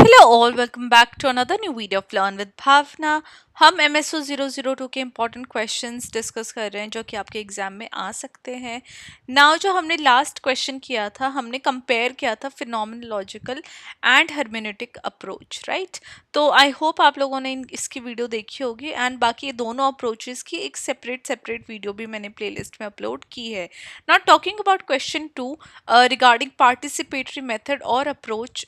Hello all, welcome back to another new video of learn with Bhavna. हम MSO 002 के important questions discuss कर रहे हैं जो कि आपके एग्जाम में आ सकते हैं। नाउ जो हमने लास्ट क्वेश्चन किया था, हमने कंपेयर किया था फिनोमेनोलॉजिकल एंड हर्मेनेटिक अप्रोच, राइट। तो आई होप आप लोगों ने इसकी वीडियो देखी होगी एंड बाकी दोनों अप्रोचेस की एक सेपरेट वीडियो भी मैंने प्लेलिस्ट में अपलोड की है। Now talking about question 2 regarding participatory method और approach,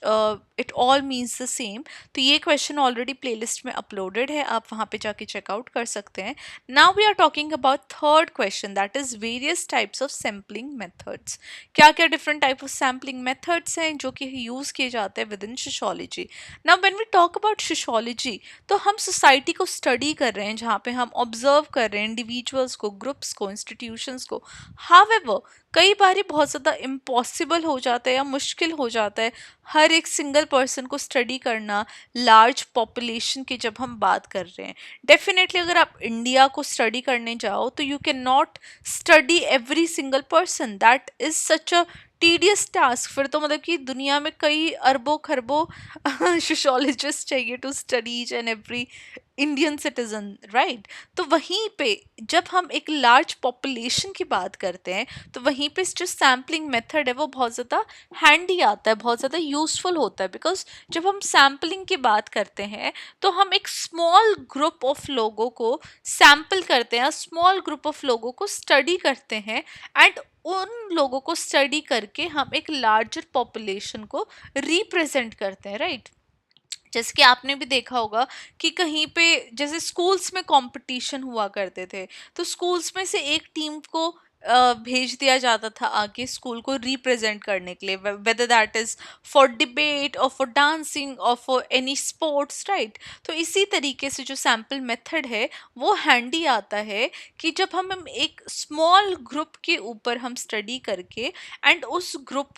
it all means the same. तो ये क्वेश्चन ऑलरेडी प्लेलिस्ट में अपलोडेड है, आप वहाँ पे जाके चेकआउट कर सकते हैं। Now we are talking about third question, that is various types of sampling methods. क्या क्या different type of sampling methods हैं जो कि यूज किए जाते हैं within sociology. Now when we talk about sociology, तो हम सोसाइटी को स्टडी कर रहे हैं, जहाँ पे हम ऑब्जर्व कर रहे हैं इंडिविजुअल्स को, ग्रुप्स को, इंस्टीट्यूशंस को। हावेवर कई बार ये बहुत ज़्यादा इम्पॉसिबल हो जाता है या मुश्किल हो जाता है हर एक सिंगल पर्सन को स्टडी करना, लार्ज पॉपुलेशन की जब हम बात कर रहे हैं। डेफिनेटली अगर आप इंडिया को स्टडी करने जाओ तो you can not study every single person, that is such a tedious task. फिर तो मतलब कि दुनिया में कई अरबों खरबों सोशोलॉजिस्ट चाहिए to study each and every Indian citizen, right. तो वहीं पे जब हम एक लार्ज पॉपुलेशन की बात करते हैं तो वहीं पे जो सैम्पलिंग मेथड है वो बहुत ज़्यादा हैंडी आता है, बहुत ज़्यादा यूजफुल होता है। बिकॉज जब हम सैम्पलिंग की बात करते हैं तो हम एक स्मॉल ग्रुप ऑफ लोगों को सैम्पल करते हैं, स्मॉल ग्रुप ऑफ लोगों को स्टडी करते हैं एंड उन लोगों को स्टडी करके हम एक लार्जर पॉपुलेशन को रिप्रेजेंट करते हैं, राइट। जैसे कि आपने भी देखा होगा कि कहीं पे जैसे स्कूल्स में कंपटीशन हुआ करते थे, तो स्कूल्स में से एक टीम को भेज दिया जाता था आगे स्कूल को रिप्रेजेंट करने के लिए, whether that is for debate और फॉर डांसिंग और फॉर एनी स्पोर्ट्स, राइट। तो इसी तरीके से जो सैम्पल मेथड है वो हैंडी आता है कि जब हम एक स्मॉल ग्रुप के ऊपर हम स्टडी करके एंड उस ग्रुप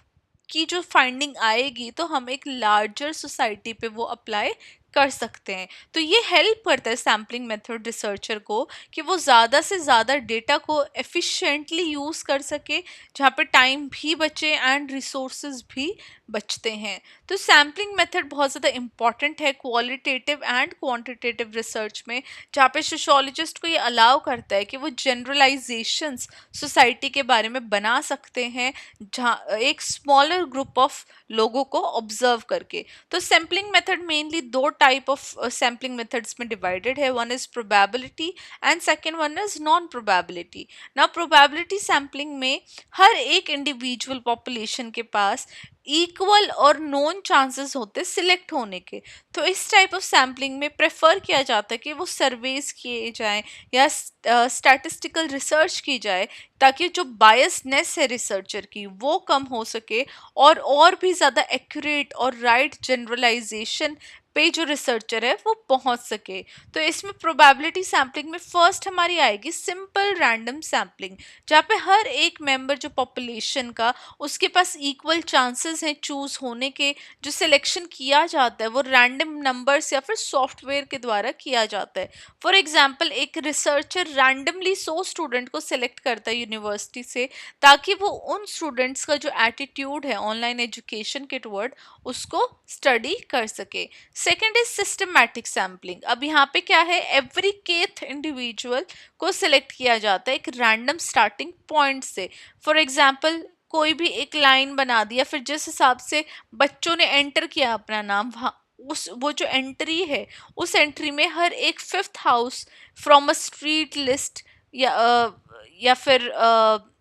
की जो फाइंडिंग आएगी तो हम एक लार्जर सोसाइटी पे वो अप्लाई कर सकते हैं। तो ये हेल्प करता है सैम्पलिंग मेथड रिसर्चर को कि वो ज़्यादा से ज़्यादा डेटा को एफिशिएंटली यूज़ कर सके, जहाँ पे टाइम भी बचे एंड रिसोर्सेज भी बचते हैं। तो सैम्पलिंग मेथड बहुत ज़्यादा इम्पॉर्टेंट है क्वालिटेटिव एंड क्वांटिटेटिव रिसर्च में, जहाँ पे सोशियोलॉजिस्ट को ये अलाउ करता है कि वो जनरलाइजेशंस सोसाइटी के बारे में बना सकते हैं, जहाँ एक स्मॉलर ग्रुप ऑफ लोगों को ऑब्जर्व करके। तो सैम्पलिंग मेथड मेनली दो टाइप ऑफ सैम्पलिंग मेथड्स में डिवाइडेड है, one is probability and second one is non probability. ना प्रोबेबिलिटी सैम्पलिंग में हर एक इंडिविजुअल पॉपुलेशन के पास इक्वल और नोन चांसेस होते सिलेक्ट होने के। तो इस टाइप ऑफ सैम्पलिंग में प्रेफर किया जाता है कि वो सर्वेज किए जाएं या स्टैटिस्टिकल रिसर्च की जाए, ताकि जो बायसनेस है रिसर्चर की वो कम हो सके और भी ज़्यादा एक्यूरेट और राइट जनरलाइजेशन पे जो रिसर्चर है वो पहुंच सके। तो इसमें प्रोबेबिलिटी सैम्पलिंग में फर्स्ट हमारी आएगी सिंपल रैंडम सैम्पलिंग, जहाँ पे हर एक मेंबर जो पॉपुलेशन का उसके पास इक्वल चांसेस हैं चूज होने के। जो सिलेक्शन किया जाता है वो रैंडम नंबर्स या फिर सॉफ्टवेयर के द्वारा किया जाता है। फॉर एग्जाम्पल एक रिसर्चर रैंडमली 100 स्टूडेंट को सिलेक्ट करता है यूनिवर्सिटी से, ताकि वो उन स्टूडेंट्स का जो एटीट्यूड है ऑनलाइन एजुकेशन के टुवर्ड उसको स्टडी कर सके। Second is systematic sampling. अब यहाँ पे क्या है, एवरी केथ इंडिविजुअल को सिलेक्ट किया जाता है एक रैंडम स्टार्टिंग पॉइंट से। फॉर एग्जाम्पल कोई भी एक लाइन बना दिया, फिर जिस हिसाब से बच्चों ने एंटर किया अपना नाम, वहाँ उस वो जो एंट्री है उस एंट्री में हर एक fifth house from a street list या फिर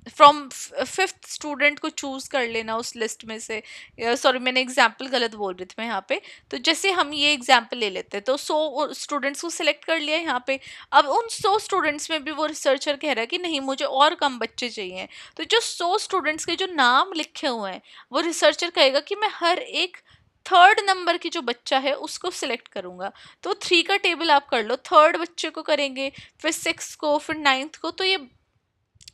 फ्रॉम फिफ्थ स्टूडेंट को चूज कर लेना उस लिस्ट में से। सॉरी, मैंने एग्जाम्पल गलत बोल रही थी मैं यहाँ पे। तो जैसे हम ये एग्जाम्पल ले लेते हैं, तो 100 स्टूडेंट्स को सिलेक्ट कर लिया यहाँ पे। अब उन 100 स्टूडेंट्स में भी वो रिसर्चर कह रहा है कि नहीं, मुझे और कम बच्चे चाहिए। तो जो 100 स्टूडेंट्स के जो नाम लिखे हुए हैं वो रिसर्चर कहेगा कि मैं हर एक थर्ड नंबर की जो बच्चा है उसको सिलेक्ट करूंगा। तो 3 का टेबल आप कर लो, थर्ड बच्चे को करेंगे, फिर 6 को, फिर 9th को। तो ये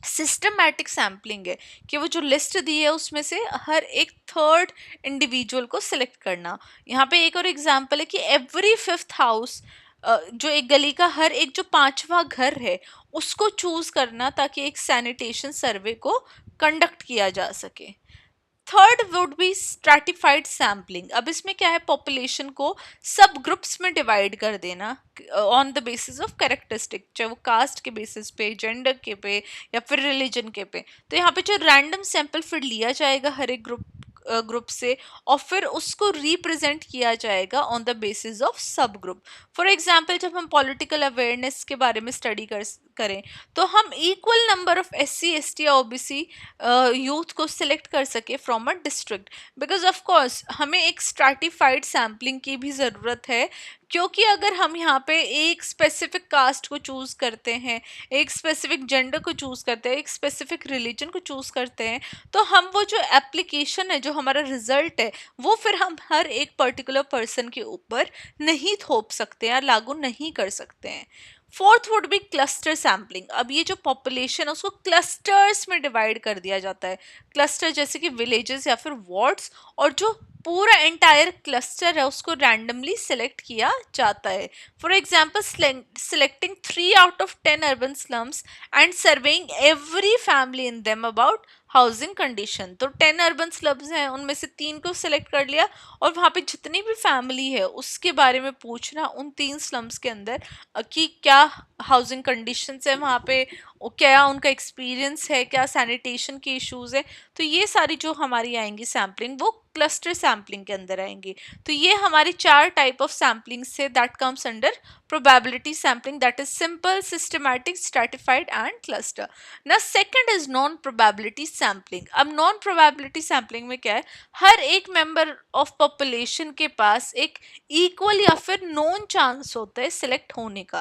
सिस्टमैटिक सैम्पलिंग है कि वो जो लिस्ट दी है उसमें से हर एक थर्ड इंडिविजुअल को सिलेक्ट करना। यहाँ पे एक और एग्जांपल है कि एवरी फिफ्थ हाउस, जो एक गली का हर एक जो पांचवा घर है उसको चूज करना, ताकि एक सैनिटेशन सर्वे को कंडक्ट किया जा सके। Third would be stratified sampling. अब इसमें क्या है, पॉपुलेशन को सब ग्रुप्स में डिवाइड कर देना on the basis of characteristic, चाहे वो कास्ट के बेसिस पे, जेंडर के पे, या फिर रिलीजन के पे। तो यहाँ पे जो रैंडम सैंपल फिर लिया जाएगा हर एक ग्रुप से, और फिर उसको रिप्रेजेंट किया जाएगा ऑन द बेसिस ऑफ सब ग्रुप। फॉर एग्जाम्पल, जब हम पॉलिटिकल अवेयरनेस के बारे में स्टडी करें, तो हम equal number of SC ST या OBC यूथ को सिलेक्ट कर सके from a district, because of course हमें एक स्ट्रैटिफाइड सैम्पलिंग की भी ज़रूरत है, क्योंकि अगर हम यहाँ पे एक स्पेसिफिक कास्ट को चूज करते हैं, एक स्पेसिफिक जेंडर को चूज करते हैं, एक स्पेसिफिक रिलीजन को चूज करते हैं, तो हम वो जो एप्लीकेशन है, जो हमारा रिजल्ट है, वो फिर हम हर एक पर्टिकुलर पर्सन के ऊपर नहीं थोप सकते या लागू नहीं कर सकते हैं। Fourth would be cluster sampling. अब ये जो पॉपुलेशन है उसको क्लस्टर्स में डिवाइड कर दिया जाता है, क्लस्टर जैसे कि विलेजेस या फिर वार्ड्स, और जो पूरा एंटायर क्लस्टर है उसको रैंडमली सेलेक्ट किया जाता है। For example, selecting 3 out of 10 urban slums and surveying every family in them about housing condition. तो 10 अर्बन स्लब्स हैं, उनमें से 3 को सिलेक्ट कर लिया, और वहाँ पे जितनी भी फैमिली है उसके बारे में पूछना उन 3 स्लम्स के अंदर कि क्या हाउसिंग कंडीशंस है वहाँ पे, क्या उनका एक्सपीरियंस है, क्या सैनिटेशन के इश्यूज है। तो ये सारी जो हमारी आएंगी सैम्पलिंग, वो क्लस्टर सैम्पलिंग के अंदर आएंगी। तो ये हमारी 4 type of sampling say that comes under probability sampling, that is simple, systematic, stratified and cluster. Now second is non probability sampling. अब non probability sampling में क्या है, हर एक member of population के पास एक equal या फिर known chance होता है select होने का।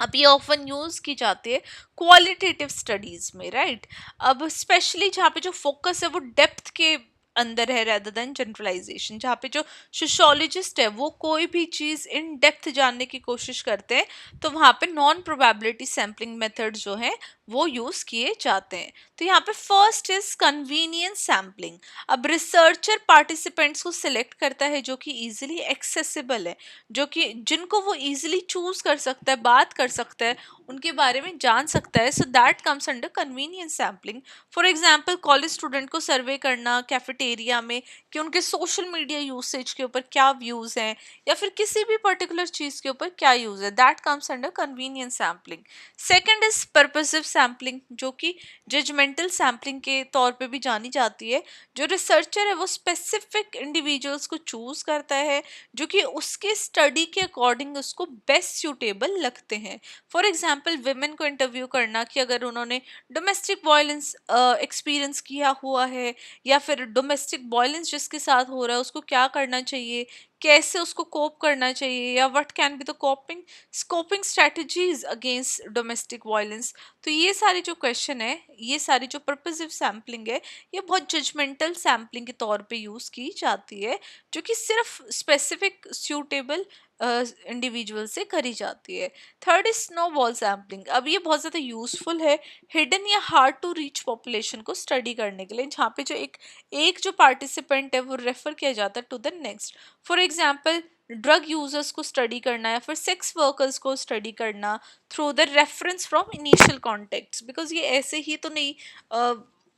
अब ये ऑफन यूज की जाती है क्वालिटेटिव स्टडीज में, राइट। अब स्पेशली जहाँ पे जो फोकस है वो डेप्थ के अंदर है रेदर देन जनरलाइजेशन, जहाँ पे जो सोशोलॉजिस्ट है वो कोई भी चीज़ इन डेप्थ जानने की कोशिश करते हैं, तो वहाँ पे नॉन प्रोबेबिलिटी सैम्पलिंग मेथड जो है वो यूज़ किए जाते हैं। तो यहाँ पे फर्स्ट इज कन्वीनियंस सैम्पलिंग। अब रिसर्चर पार्टिसिपेंट्स को सिलेक्ट करता है जो कि इजीली एक्सेसिबल है, जो कि जिनको वो इजीली चूज कर सकता है, बात कर सकता है, उनके बारे में जान सकता है। So that comes under convenience sampling. For example, college student को सर्वे करना कैफेटेरिया में कि उनके सोशल मीडिया यूसेज के ऊपर क्या व्यूज हैं, या फिर किसी भी पर्टिकुलर चीज के ऊपर क्या यूज है, that comes under convenience sampling. Second is purposive sampling, जो कि जजमेंटल सैम्पलिंग के तौर पे भी जानी जाती है। जो रिसर्चर है वो स्पेसिफिक इंडिविजुअल्स को चूज करता है जो कि उसके स्टडी के अकॉर्डिंग उसको बेस्ट सूटेबल लगते हैं। फॉर एग्जाम्पल, विमेन को इंटरव्यू करना कि अगर उन्होंने डोमेस्टिक वायलेंस एक्सपीरियंस किया हुआ है, या फिर डोमेस्टिक वायलेंस जिसके साथ हो रहा है उसको क्या करना चाहिए, कैसे उसको कोप करना चाहिए, या what can be the coping scoping strategies against domestic violence. तो ये सारी जो क्वेश्चन है, ये सारी जो पर्पसिव सैम्पलिंग है, ये बहुत जजमेंटल सैम्पलिंग के तौर पे यूज़ की जाती है, जो कि सिर्फ स्पेसिफिक सूटेबल इंडिविजुअल से करी जाती है। Third is snowball sampling. अब ये बहुत ज़्यादा यूजफुल है हिडन या हार्ड टू रीच पॉपुलेशन को स्टडी करने के लिए, जहाँ पे जो एक जो पार्टिसिपेंट है वो रेफर किया जाता है to the next. For example, drug users को स्टडी करना या फिर सेक्स वर्कर्स को स्टडी करना through the reference from initial contacts, because ये ऐसे ही तो नहीं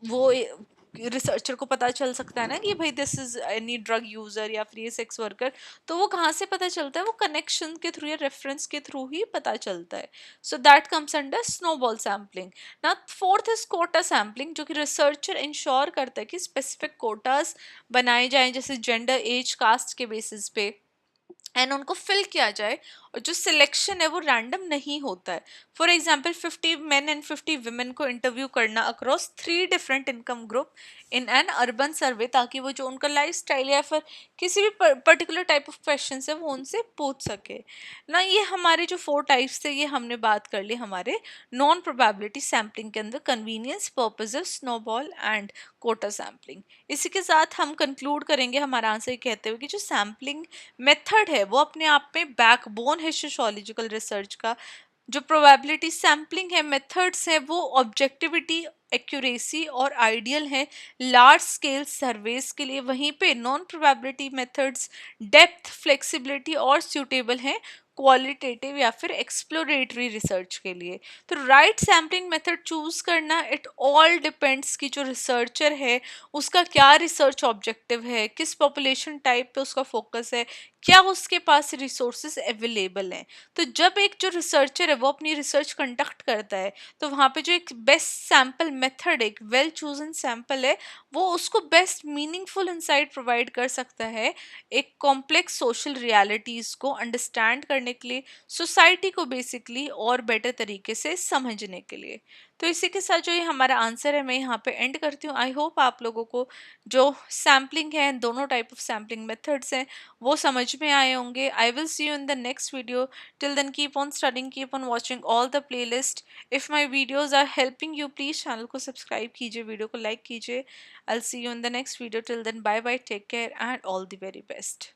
वो रिसर्चर को पता चल सकता है ना कि भाई this is any drug user या फिर ये सेक्स वर्कर। तो वो कहाँ से पता चलता है, वो कनेक्शन के थ्रू या रेफरेंस के थ्रू ही पता चलता है। So that comes under snowball sampling. ना फोर्थ इज कोटा सैम्पलिंग, जो कि रिसर्चर इंश्योर करता है कि स्पेसिफिक कोटास बनाए जाएं, जैसे जेंडर, एज, कास्ट के बेसिस पे, एंड उनको फिल किया जाए, और जो सिलेक्शन है वो रैंडम नहीं होता है। For example, 50 men and 50 women को इंटरव्यू करना across 3 different income group in an urban survey, ताकि वो जो उनका लाइफ स्टाइल या फिर किसी भी पर्टिकुलर टाइप ऑफ क्वेश्चन है वो उनसे पूछ सके ना। ये हमारे जो 4 टाइप्स थे ये हमने बात कर ली हमारे नॉन प्रोबेबिलिटी सैम्पलिंग के अंदर, convenience, purposes, snowball and quota sampling. इसी के साथ हम कंक्लूड करेंगे हमारा आंसर कहते हुए कि जो सैम्पलिंग मेथड है वो अपने आप में बैकबोन है सोशियोलॉजिकल रिसर्च का। जो प्रोबेबिलिटी सैम्पलिंग है, मेथड्स हैं, वो ऑब्जेक्टिविटी, एक्यूरेसी और आइडियल है लार्ज स्केल सर्वेस के लिए। वहीं पे non probability methods depth, flexibility और सूटेबल हैं क्वालिटेटिव या फिर एक्सप्लोरेटरी रिसर्च के लिए। तो राइट सैम्पलिंग मेथड चूज करना, इट ऑल डिपेंड्स कि जो रिसर्चर है उसका क्या रिसर्च ऑब्जेक्टिव है, किस पॉपुलेशन टाइप पे उसका फोकस है, क्या उसके पास रिसोर्सेज अवेलेबल हैं। तो जब एक जो रिसर्चर है वो अपनी रिसर्च कंडक्ट करता है तो वहाँ पे जो एक बेस्ट सैम्पल मेथड, एक वेल चूजन सैम्पल है, वो उसको बेस्ट मीनिंगफुल इंसाइट प्रोवाइड कर सकता है एक कॉम्प्लेक्स सोशल रियलिटीज़ को अंडरस्टैंड करने के लिए, सोसाइटी को बेसिकली और बेटर तरीके से समझने के लिए। तो इसी के साथ जो ये हमारा आंसर है मैं यहाँ पे एंड करती हूँ। आई होप आप लोगों को जो सैम्पलिंग है, दोनों टाइप ऑफ सैम्पलिंग मेथड्स हैं, वो समझ में आए होंगे। I will see you in the next video. Till then keep on studying, keep on watching all the playlist. If my videos are helping you, please channel को subscribe कीजिए, video को like कीजिए। I will see you in the next video. Till then bye bye, take care and all the very best.